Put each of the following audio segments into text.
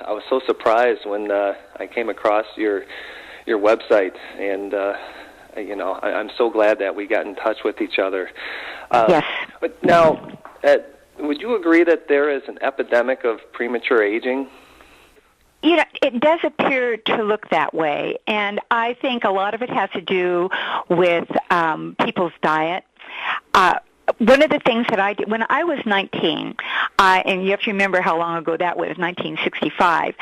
I was so surprised when I came across your website, and I'm so glad that we got in touch with each other. Yes. But now, would you agree that there is an epidemic of premature aging? It does appear to look that way, and I think a lot of it has to do with people's diet. One of the things that I did when I was 19, and you have to remember how long ago that was, 1965,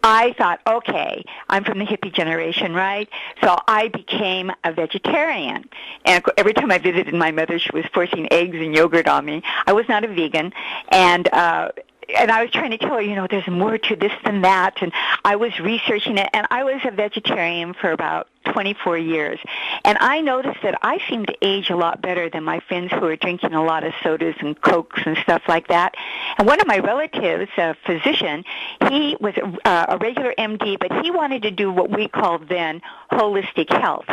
I thought, okay, I'm from the hippie generation, right? So I became a vegetarian. And every time I visited my mother, she was forcing eggs and yogurt on me. I was not a vegan, and I was trying to tell her, there's more to this than that, and I was researching it, and I was a vegetarian for about 24 years. And I noticed that I seemed to age a lot better than my friends who were drinking a lot of sodas and Cokes and stuff like that. And one of my relatives, a physician, he was a regular MD, but he wanted to do what we called then holistic health.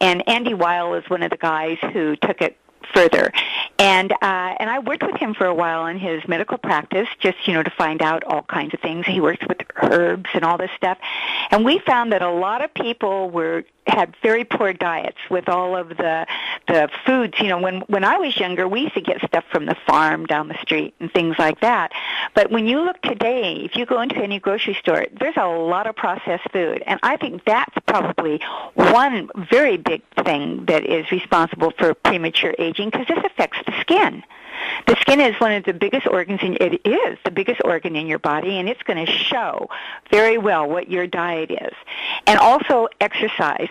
And Andy Weil is one of the guys who took it further. And I worked with him for a while in his medical practice, just, to find out all kinds of things. He works with herbs and all this stuff. And we found that a lot of people had very poor diets with all of the foods. When I was younger, we used to get stuff from the farm down the street and things like that. But when you look today, if you go into any grocery store, there's a lot of processed food. And I think that's probably one very big thing that is responsible for premature aging, because this affects the skin. The skin is one of the biggest organs, it is the biggest organ in your body, and it's going to show very well what your diet is. And also exercise.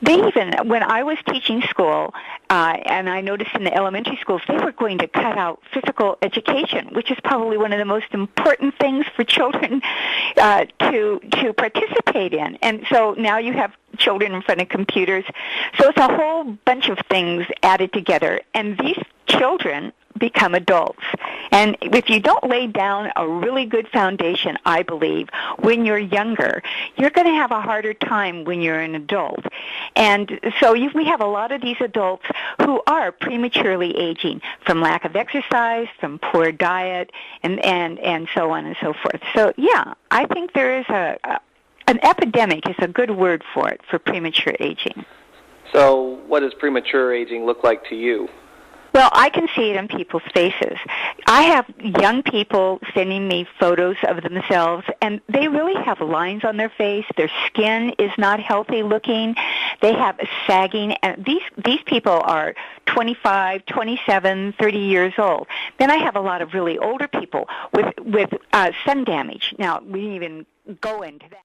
When I was teaching school, and I noticed in the elementary schools, they were going to cut out physical education, which is probably one of the most important things for children to participate in. And so now you have children in front of computers. So it's a whole bunch of things added together, and these children become adults. And if you don't lay down a really good foundation, I believe, when you're younger, you're going to have a harder time when you're an adult. And so we have a lot of these adults who are prematurely aging from lack of exercise, from poor diet, and so on and so forth. So, yeah, I think there is an epidemic is a good word for it, for premature aging. So what does premature aging look like to you? Well, I can see it in people's faces. I have young people sending me photos of themselves, and they really have lines on their face. Their skin is not healthy looking. They have sagging, and these people are 25, 27, 30 years old. Then I have a lot of really older people with sun damage. Now, we didn't even go into that.